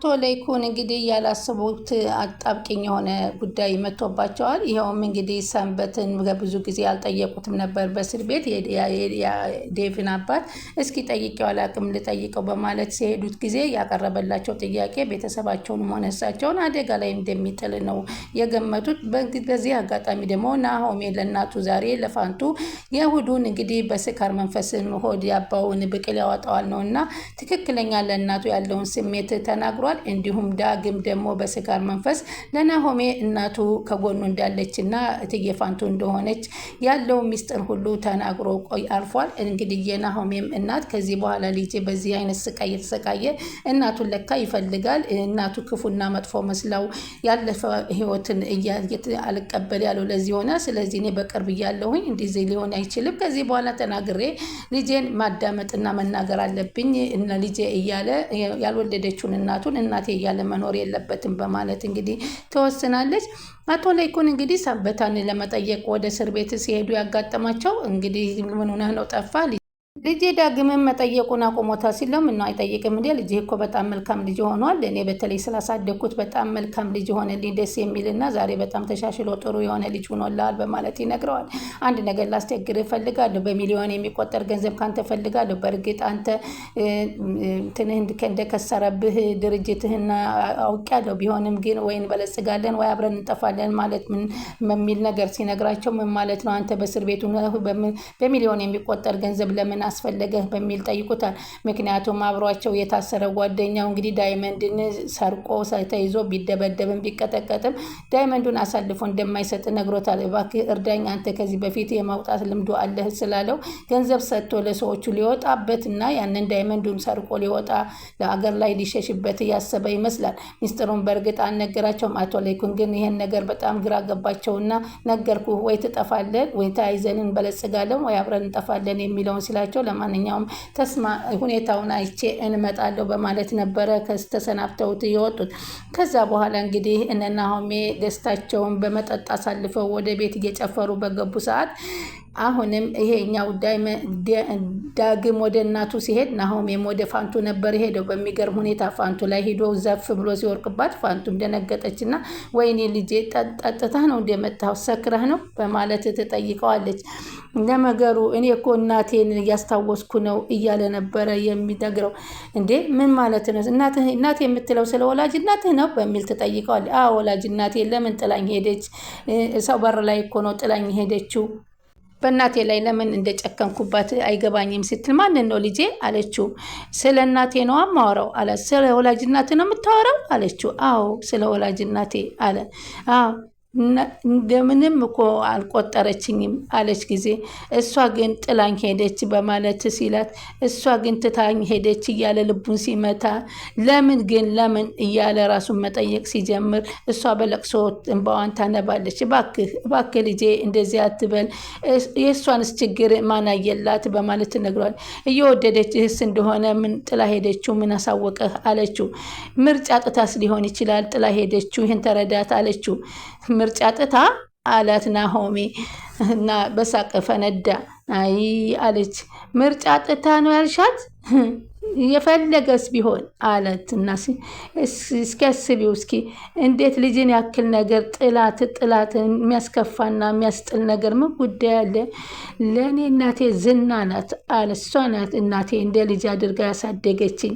አቶ ለይኩን እንግዲህ ያላሰቡት አጣብቂኝ የሆነ ጉዳይ መጥቶባቸዋል። ይኸውም እንግዲህ ሰንበትን በብዙ ጊዜ አልጠየቁትም ነበር በእስር ቤት የዴቭን አባት እስኪ ጠይቄው አላቅም ልጠይቀው በማለት ሲሄዱት ጊዜ ያቀረበላቸው ጥያቄ ቤተሰባቸውንም ሆነ እሳቸውን አደጋ ላይ እንደሚጥል ነው የገመቱት። በዚህ አጋጣሚ ደግሞ ናሆሜ ለእናቱ ዛሬ ለፋንቱ የእሁዱን እንግዲህ በስካር መንፈስን ሆድ ያባውን ብቅል ያወጣዋል ነው እና ትክክለኛ ለእናቱ ያለውን ስሜት ተናግሯል። እንዲሁም ዳግም ደግሞ በስካር መንፈስ ለናሆሜ እናቱ ከጎኑ እንዳለችና እትዬ ፋንቱ እንደሆነች ያለው ሚስጥር ሁሉ ተናግሮ አልፏል። እንግዲህ የናሆሜም እናት ከዚህ በኋላ ልጄ በዚህ አይነት ስቃይ የተሰቃየ እናቱን ለካ ይፈልጋል፣ እናቱ ክፉና መጥፎ መስለው ያለፈ ህይወትን አልቀበል ያለው ለዚህ ሆነ። ስለዚህ እኔ በቅርብ እያለሁኝ እንደዚህ ሊሆን አይችልም፣ ከዚህ በኋላ ተናግሬ ልጄን ማዳመጥና መናገር አለብኝ እና ልጄ እያለ ያልወለደችውን እናቱን እናቴ እያለ መኖር የለበትም በማለት እንግዲህ ተወስናለች። አቶ ለይኩን እንግዲህ ሰንበታን ለመጠየቅ ወደ እስር ቤት ሲሄዱ ያጋጠማቸው እንግዲህ ምን ሆነህ ነው ጠፋ ልጄ ዳግምን መጠየቁን አቁሞታል ሲለው ምነው አይጠይቅም እንዴ? ልጄ እኮ በጣም መልካም ልጅ ሆኗል። እኔ በተለይ ስላሳደግኩት በጣም መልካም ልጅ ሆነልኝ፣ ደስ የሚልና ዛሬ በጣም ተሻሽሎ ጥሩ የሆነ ልጅ ሆኖልሃል በማለት ይነግረዋል። አንድ ነገር ላስቸግርህ እፈልጋለሁ፣ በሚሊዮን የሚቆጠር ገንዘብ ካንተ እፈልጋለሁ። በእርግጥ አንተ ትንህ እንደከሰረብህ ድርጅትህን አውቄያለሁ። ቢሆንም ግን ወይ እንበለጽጋለን ወይ አብረን እንጠፋለን ማለት ምን የሚል ነገር ሲነግራቸው ምን ማለት ነው? አንተ በእስር ቤቱ በሚሊዮን የሚቆጠር ገንዘብ ለምን አስፈለገህ በሚል ጠይቁታል። ምክንያቱም አብሯቸው የታሰረ ጓደኛው እንግዲህ ዳይመንድን ሰርቆ ተይዞ ቢደበደብም ቢቀጠቀጥም ዳይመንዱን አሳልፎ እንደማይሰጥ ነግሮታል። እባክህ እርዳኝ፣ አንተ ከዚህ በፊት የማውጣት ልምዶ አለህ ስላለው ገንዘብ ሰጥቶ ለሰዎቹ ሊወጣበትና ያንን ዳይመንዱን ሰርቆ ሊወጣ ለአገር ላይ ሊሸሽበት እያሰበ ይመስላል። ሚስጥሩን በእርግጥ አልነገራቸውም። አቶ ለይኩን ግን ይህን ነገር በጣም ግራ ገባቸውና ነገርኩ፣ ወይ ትጠፋለን ወይ ተያይዘን እንበለጽጋለን ወይ አብረን እንጠፋለን የሚለውን ሲላቸው ለማንኛውም ሁኔታውን አይቼ እንመጣለሁ በማለት ነበረ ተሰናብተውት የወጡት። ከዛ በኋላ እንግዲህ እነ ናሆሜ ደስታቸውን በመጠጥ አሳልፈው ወደ ቤት እየጨፈሩ በገቡ ሰዓት አሁንም ይሄኛው ዳግም ወደ እናቱ ሲሄድ ናሆሜም ወደ ፋንቱ ነበር ሄደው። በሚገርም ሁኔታ ፋንቱ ላይ ሄዶ ዘፍ ብሎ ሲወርቅባት ፋንቱም ደነገጠችና ወይኔ ልጄ ጠጥተህ ነው እንደመጣው ሰክረህ ነው በማለት ትጠይቀዋለች። ለመገሩ እኔ እኮ እናቴን እያስታወስኩ ነው እያለ ነበረ የሚነግረው። እንዴ ምን ማለት ነው? እናቴ የምትለው ስለ ወላጅ እናትህ ነው በሚል ትጠይቀዋለች። ወላጅ እናቴ ለምን ጥላኝ ሄደች? ሰው በር ላይ እኮ ነው ጥላኝ ሄደችው። በእናቴ ላይ ለምን እንደጨከንኩባት አይገባኝም ስትል ማንን ነው ልጄ አለችው። ስለ እናቴ ነው የማወራው አለ። ስለ ወላጅ እናቴ ነው የምታወራው አለችው። አዎ ስለ ወላጅ እናቴ አለ። አዎ እንደምንም እኮ አልቆጠረችኝም አለች ጊዜ እሷ ግን ጥላኝ ሄደች በማለት ሲላት እሷ ግን ትታኝ ሄደች እያለ ልቡን ሲመታ ለምን ግን ለምን እያለ ራሱን መጠየቅ ሲጀምር እሷ በለቅሶ እንባዋን ታነባለች። እባክህ ልጄ እንደዚህ አትበል፣ የእሷንስ ችግር ማን አየላት በማለት ትነግሯል። እየወደደችህስ እንደሆነ ምን ጥላ ሄደችው ምን አሳወቀህ አለችው። ምርጫ ጥታስ ሊሆን ይችላል ጥላ ሄደችው፣ ይህን ተረዳት አለችው። ምርጫ ጥታ አላት ናሆሜ እና በሳቅ ፈነዳ። አይ አለች። ምርጫ ጥታ ነው ያልሻት? የፈለገስ ቢሆን አለትና እስኪ አስቢው እስኪ እንዴት ልጅን ያክል ነገር ጥላት የሚያስከፋና የሚያስጥል ነገር ምን ጉዳይ አለ? ለእኔ እናቴ ዝና ናት አለ። እሷ ናት እናቴ እንደ ልጅ አድርጋ ያሳደገችኝ፣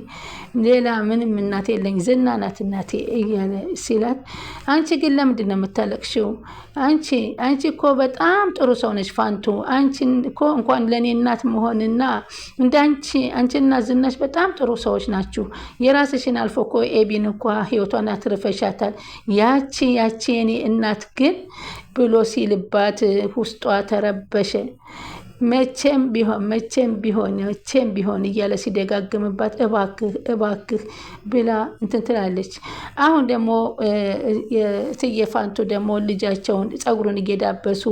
ሌላ ምንም እናቴ የለኝ፣ ዝና ናት እናቴ እያለ ሲላት አንቺ ግን ለምንድን ነው የምታለቅሽው? አንቺ እኮ በጣም ጥሩ ሰው ነች ፋንቱ። አንቺን እኮ እንኳን ለእኔ እናት መሆንና እንደ አንቺና ዝናሽ በጣም ጥሩ ሰዎች ናችሁ። የራስሽን አልፎ እኮ ኤቢን እኮ ህይወቷን አትርፈሻታል። ያቺ የኔ እናት ግን ብሎ ሲልባት ውስጧ ተረበሸ። መቼም ቢሆን እያለ ሲደጋግምባት እባክህ ብላ እንትን ትላለች። አሁን ደግሞ እትዬ ፋንቱ ደግሞ ልጃቸውን ፀጉሩን እየዳበሱ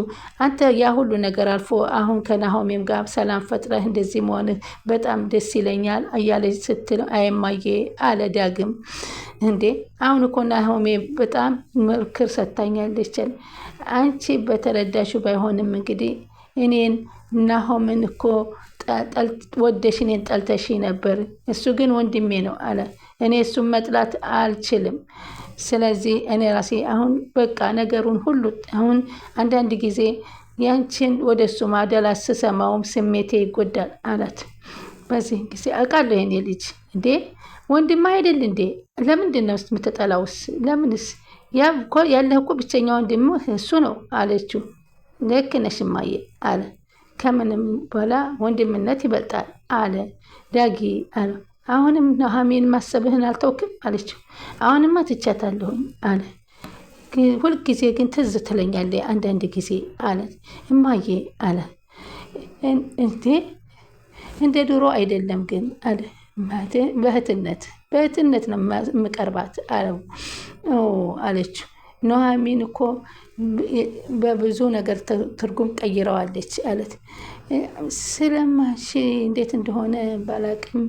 አንተ ያ ሁሉ ነገር አልፎ አሁን ከናሆሜም ጋር ሰላም ፈጥረህ እንደዚህ መሆንህ በጣም ደስ ይለኛል እያለች ስትል አይማዬ አለ ዳግም። እንዴ አሁን እኮ ናሆሜ በጣም ምክር ሰጥታኛለች። አንቺ በተረዳሹ ባይሆንም እንግዲህ እኔን ናሆምን እኮ ወደሽ እኔን ጠልተሽ ነበር፣ እሱ ግን ወንድሜ ነው አለ። እኔ እሱን መጥላት አልችልም። ስለዚህ እኔ ራሴ አሁን በቃ ነገሩን ሁሉ አሁን አንዳንድ ጊዜ ያንቺን ወደ እሱ ማደላት ስሰማውም ስሜቴ ይጎዳል አላት። በዚህ ጊዜ አውቃለሁ የኔ ልጅ እንዴ ወንድም አይደል እንዴ? ለምንድን ነው የምትጠላውስ? ለምንስ? ያለህ እኮ ብቸኛ ወንድም እሱ ነው አለችው። ልክ ነሽ እማዬ አለ። ከምንም በላ ወንድምነት ይበልጣል አለ ዳጊ አለ። አሁንም ኑሃሚን ማሰብህን አልተውክም አለችው። አሁንማ ትቻታለሁኝ አለ። ሁልጊዜ ግን ትዝ ትለኛለች አንዳንድ ጊዜ አለ። እማዬ አለ። እንዴ እንደ ድሮ አይደለም ግን አለ። በእህትነት ነው የምቀርባት አለው አለችው። ኑሃሚን እኮ በብዙ ነገር ትርጉም ቀይረዋለች አለት። ስለማሽ እንዴት እንደሆነ ባላቅም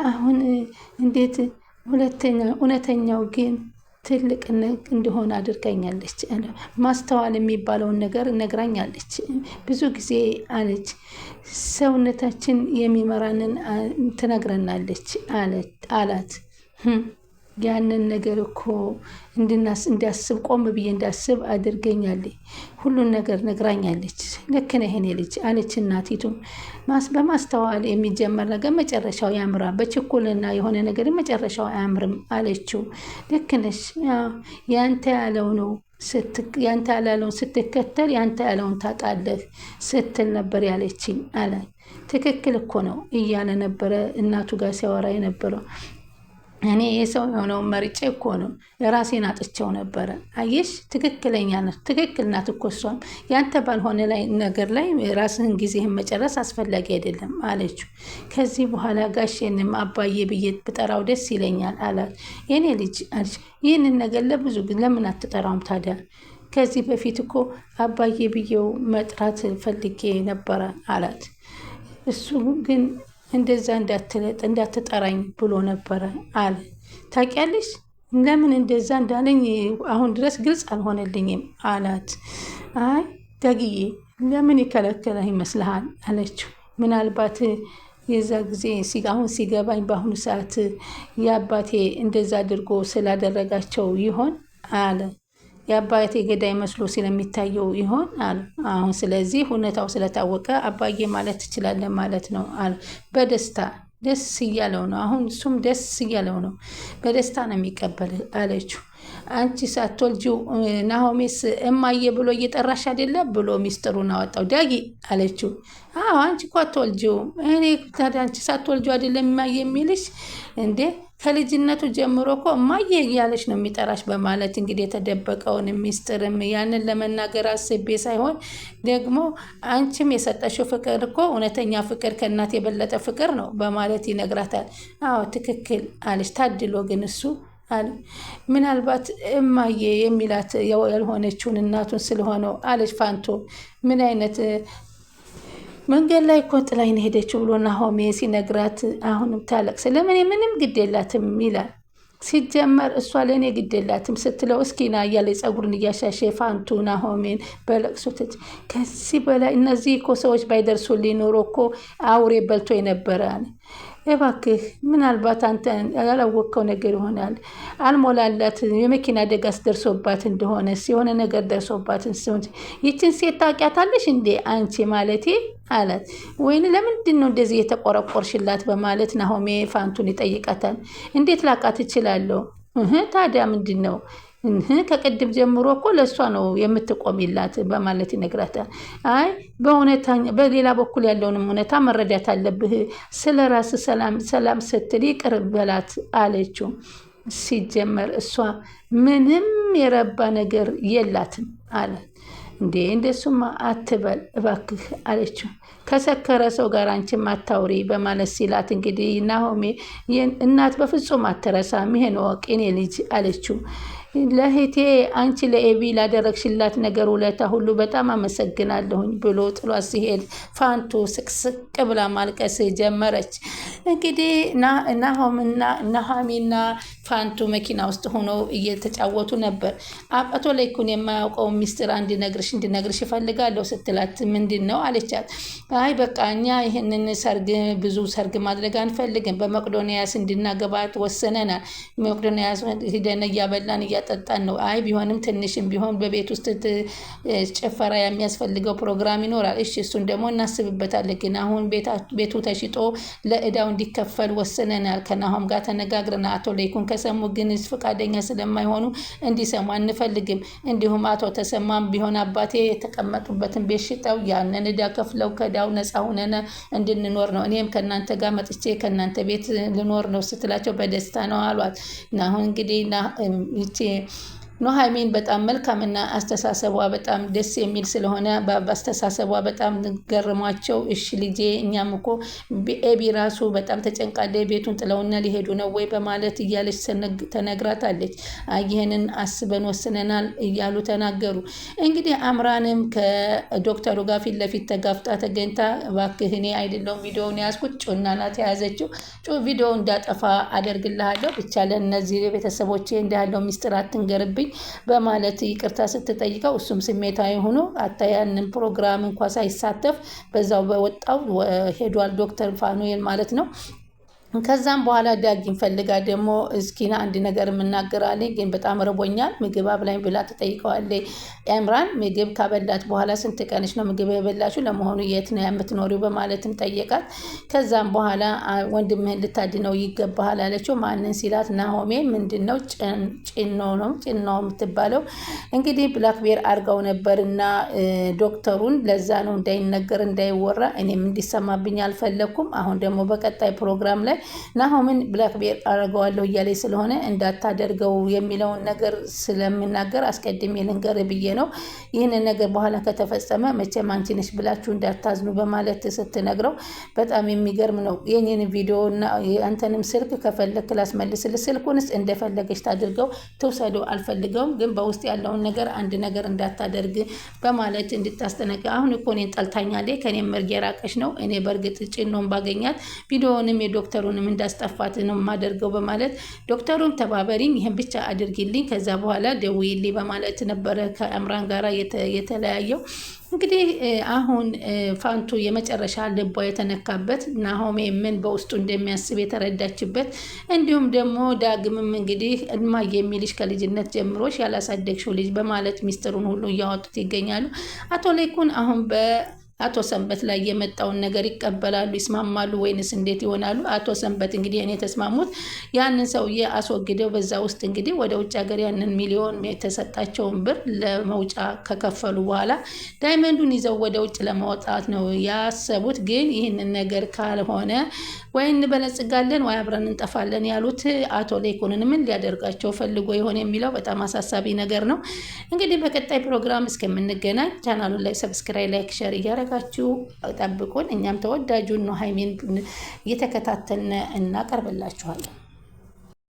አሁን እንዴት እውነተኛው ግን ትልቅ እንደሆነ አድርጋኛለች አለ። ማስተዋል የሚባለውን ነገር ነግራኛለች ብዙ ጊዜ አለች። ሰውነታችን የሚመራንን ትነግረናለች አላት። ያንን ነገር እኮ እንዳስብ ቆም ብዬ እንዳስብ አድርገኛለች። ሁሉን ነገር ነግራኛለች። ልክ ነህ የኔ ልጅ አለች እናቲቱም። በማስተዋል የሚጀመር ነገር መጨረሻው ያምራል፣ በችኩልና የሆነ ነገር መጨረሻው አያምርም አለችው። ልክ ነሽ፣ ያንተ ያለው ነው ያንተ ያላለውን ስትከተል ያንተ ያለውን ታጣለህ ስትል ነበር ያለችኝ አለ። ትክክል እኮ ነው እያለ ነበረ እናቱ ጋር ሲያወራ የነበረው። እኔ የሰው የሆነውን መርጬ እኮ ነው የራሴን አጥቼው ነበረ። አየሽ ትክክለኛ ናት፣ ትክክል ናት እኮ እሷም። ያንተ ባልሆነ ነገር ላይ ራስህን ጊዜህን መጨረስ አስፈላጊ አይደለም አለችው። ከዚህ በኋላ ጋሼንም አባዬ ብዬ ብጠራው ደስ ይለኛል አላት። የኔ ልጅ አለች፣ ይህንን ነገር ለብዙ ግን ለምን አትጠራውም ታዲያ? ከዚህ በፊት እኮ አባዬ ብዬው መጥራት ፈልጌ ነበረ አላት። እሱ ግን እንደዛ እንዳትጠራኝ ብሎ ነበረ አለ። ታውቂያለሽ ለምን እንደዛ እንዳለኝ አሁን ድረስ ግልጽ አልሆነልኝም አላት። አይ ዳግዬ ለምን የከለከለ ይመስልሃል አለችው። ምናልባት የዛ ጊዜ አሁን ሲገባኝ በአሁኑ ሰዓት የአባቴ እንደዛ አድርጎ ስላደረጋቸው ይሆን አለ። የአባቴ ገዳይ መስሎ ስለሚታየው ይሆን አለ። አሁን ስለዚህ ሁኔታው ስለታወቀ አባዬ ማለት ትችላለን ማለት ነው አለ። በደስታ ደስ እያለው ነው አሁን እሱም ደስ እያለው ነው፣ በደስታ ነው የሚቀበል አለችው። አንቺ ሳትወልጂው ናሆሜስ እማዬ ብሎ እየጠራሽ አይደለ ብሎ ሚስጥሩን አወጣው። ዳጊ አለችው። አዎ አንቺ እኮ አትወልጂውም። እኔ ታዲያ አንቺ ሳትወልጂው አይደለም እማዬ የሚልሽ እንዴ? ከልጅነቱ ጀምሮ እኮ እማዬ እያለች ነው የሚጠራሽ በማለት እንግዲህ የተደበቀውን ሚስጥርም ያንን ለመናገር አስቤ ሳይሆን ደግሞ አንቺም የሰጠሽው ፍቅር እኮ እውነተኛ ፍቅር ከእናት የበለጠ ፍቅር ነው በማለት ይነግራታል። አዎ ትክክል አለች። ታድሎ ግን እሱ አለ። ምናልባት እማዬ የሚላት ያልሆነችውን እናቱን ስለሆነው አለች ፋንቶ። ምን አይነት መንገድ ላይ እኮ ጥላኝ ነው ሄደችው ብሎ ናሆሜ ሲነግራት አሁንም ታለቅስ። ለምን ምንም ግድ የላትም ይላል። ሲጀመር እሷ ለእኔ ግድ የላትም ስትለው እስኪና እያለ ፀጉርን እያሻሸ ፋንቱ ናሆሜን በለቅሶ ከዚህ በላይ እነዚህ እኮ ሰዎች ባይደርሱልኝ ኖሮ እኮ አውሬ በልቶ የነበረ አለ። እባክህ ምናልባት አንተ ያላወቅከው ነገር ይሆናል። አልሞላላት የመኪና አደጋስ ደርሶባት እንደሆነ የሆነ ነገር ደርሶባትን ሲሆን ይችን ሴት ታውቂያታለሽ እንዴ አንቺ ማለቴ አላት። ወይኔ ለምንድን ነው እንደዚህ የተቆረቆርሽላት በማለት ናሆሜ ፋንቱን ይጠይቃታል። እንዴት ላውቃት እችላለሁ? ታዲያ ምንድን ነው ከቅድም ጀምሮ እኮ ለእሷ ነው የምትቆሚላት በማለት ይነግራታል። አይ በሌላ በኩል ያለውንም እውነታ መረዳት አለብህ። ስለ ራስ ሰላም ስትል ይቅር በላት አለችው። ሲጀመር እሷ ምንም የረባ ነገር የላትም አለ። እንዴ እንደሱማ አትበል እባክህ አለችው። ከሰከረ ሰው ጋር አንቺም አታውሪ በማለት ሲላት እንግዲህ ናሆሜ እናት በፍጹም አትረሳም ይሄን ወቅ የኔ ልጅ አለችው። ለእህቴ አንቺ ለኤቢ ላደረግሽላት ነገር ውለታ ሁሉ በጣም አመሰግናለሁኝ ብሎ ጥሏት ሲሄድ ፋንቱ ስቅስቅ ብላ ማልቀስ ጀመረች። እንግዲህ ኑሃሚንና ፋንቱ መኪና ውስጥ ሆነው እየተጫወቱ ነበር። አቶ ለይኩን የማያውቀው ሚስጥር እንድነግርሽ እፈልጋለሁ ስትላት ምንድን ነው አለቻት። አይ በቃ እኛ ይህንን ብዙ ሰርግ ማድረግ አንፈልግም፣ በመቅዶኒያስ እንድናገባት ወሰነናል። መቅዶኒያስ ሂደን እያበላን እያጠጣን ነው። አይ ቢሆንም ትንሽም ቢሆን በቤት ውስጥ ጭፈራ የሚያስፈልገው ፕሮግራም ይኖራል። እሺ እሱን ደግሞ እናስብበታለን። ግን አሁን ቤቱ ተሽጦ ለእዳው እንዲከፈል ወስነናል። ከናሆም ጋር ተነጋግረናል። አቶ ለይኩን ከሰሙ ግን ፈቃደኛ ስለማይሆኑ እንዲሰሙ አንፈልግም። እንዲሁም አቶ ተሰማም ቢሆን አባቴ የተቀመጡበትን ቤት ሽጠው ያንን እዳ ከፍለው ከዳው ነፃ ሆነን እንድንኖር ነው። እኔም ከእናንተ ጋር መጥቼ ከእናንተ ቤት ልኖር ነው ስትላቸው በደስታ ነው አሏት። እና አሁን እንግዲህ ኑሃሚን በጣም መልካምና አስተሳሰቧ በጣም ደስ የሚል ስለሆነ በአስተሳሰቧ በጣም ገርሟቸው እሺ ልጄ እኛም እኮ ኤቢ ራሱ በጣም ተጨንቃለ ቤቱን ጥለውና ሊሄዱ ነው ወይ በማለት እያለች ተነግራታለች። ይህንን አስበን ወስነናል እያሉ ተናገሩ። እንግዲህ አምራንም ከዶክተሩ ጋር ፊት ለፊት ተጋፍጣ ተገኝታ እባክህ እኔ አይደለሁም ቪዲዮውን ያዝኩት ጩና ናት የያዘችው፣ ቪዲዮ እንዳጠፋ አደርግልሃለሁ ብቻ ለእነዚህ ቤተሰቦቼ እንዳለው ሚስጥር አትንገርብኝ በማለት ይቅርታ ስትጠይቀው እሱም ስሜታዊ ሆኖ ያንን ፕሮግራም እንኳ ሳይሳተፍ በዛው በወጣው ሄዷል። ዶክተር ፋኑኤል ማለት ነው። ከዛም በኋላ ዳጊን ፈልጋ ደግሞ እስኪና አንድ ነገር የምናገራለኝ ግን በጣም ረቦኛል ምግብ አብላኝ ብላ ትጠይቀዋለች። ኤምራን ምግብ ካበላት በኋላ ስንት ቀንሽ ነው ምግብ የበላችሁ? ለመሆኑ የት ነው የምትኖሪው? በማለትም ጠየቃት። ከዛም በኋላ ወንድምህን ልታድነው ይገባሃል አለችው። ማንን ሲላት ናሆሜ ምንድን ነው ጭኖ የምትባለው እንግዲህ ብላክቤር አድርገው ነበር እና ዶክተሩን ለዛ ነው እንዳይነገር እንዳይወራ እኔም እንዲሰማብኝ አልፈለኩም። አሁን ደግሞ በቀጣይ ፕሮግራም ላይ ናሆምን ብላክቤር አደርገዋለሁ እያለች ስለሆነ እንዳታደርገው የሚለውን ነገር ስለምናገር አስቀድሜ ልንገር ብዬ ነው። ይህንን ነገር በኋላ ከተፈጸመ መቼም አንቺ ነሽ ብላችሁ እንዳታዝኑ በማለት ስትነግረው በጣም የሚገርም ነው። የኔን ቪዲዮ እና አንተንም ስልክ ከፈለክ ላስመልስልህ፣ ስልኩንስ እንደፈለገች ታድርገው ትውሰደው፣ አልፈልገውም ግን በውስጥ ያለውን ነገር አንድ ነገር እንዳታደርግ በማለት እንድታስጠነቅ። አሁን እኮ እኔን ጠልታኛለች፣ ከኔም መርጌ ራቀሽ ነው። እኔ በእርግጥ ጭኖን ባገኛት ቪዲዮውንም የዶክተሩንም እንዳስጠፋት ነው የማደርገው በማለት ዶክተሩም ተባበሪኝ፣ ይህን ብቻ አድርጊልኝ፣ ከዛ በኋላ ደውይልኝ በማለት ነበረ ከአምራን ጋራ የተለያየው። እንግዲህ አሁን ፋንቱ የመጨረሻ ልቧ የተነካበት ናሆሜ ምን በውስጡ እንደሚያስብ የተረዳችበት፣ እንዲሁም ደግሞ ዳግምም እንግዲህ እማዬ የሚልሽ ከልጅነት ጀምሮሽ ያላሳደግሽው ልጅ በማለት ሚስጥሩን ሁሉ እያወጡት ይገኛሉ። አቶ ለይኩን አሁን አቶ ሰንበት ላይ የመጣውን ነገር ይቀበላሉ፣ ይስማማሉ ወይንስ እንዴት ይሆናሉ? አቶ ሰንበት እንግዲህ እኔ የተስማሙት ያንን ሰውዬ አስወግደው በዛ ውስጥ እንግዲህ ወደ ውጭ ሀገር ያንን ሚሊዮን የተሰጣቸውን ብር ለመውጫ ከከፈሉ በኋላ ዳይመንዱን ይዘው ወደ ውጭ ለማውጣት ነው ያሰቡት። ግን ይህንን ነገር ካልሆነ ወይ እንበለጽጋለን ወይ አብረን እንጠፋለን ያሉት አቶ ለይኩንን ምን ሊያደርጋቸው ፈልጎ ይሆን የሚለው በጣም አሳሳቢ ነገር ነው። እንግዲህ በቀጣይ ፕሮግራም እስከምንገናኝ ቻናሉን ላይ ሰብስክራይብ፣ ላይክ፣ ሼር እያደረጋችሁ ጠብቁን። እኛም ተወዳጁን ኑሃሚን እየተከታተልን እናቀርብላችኋለን።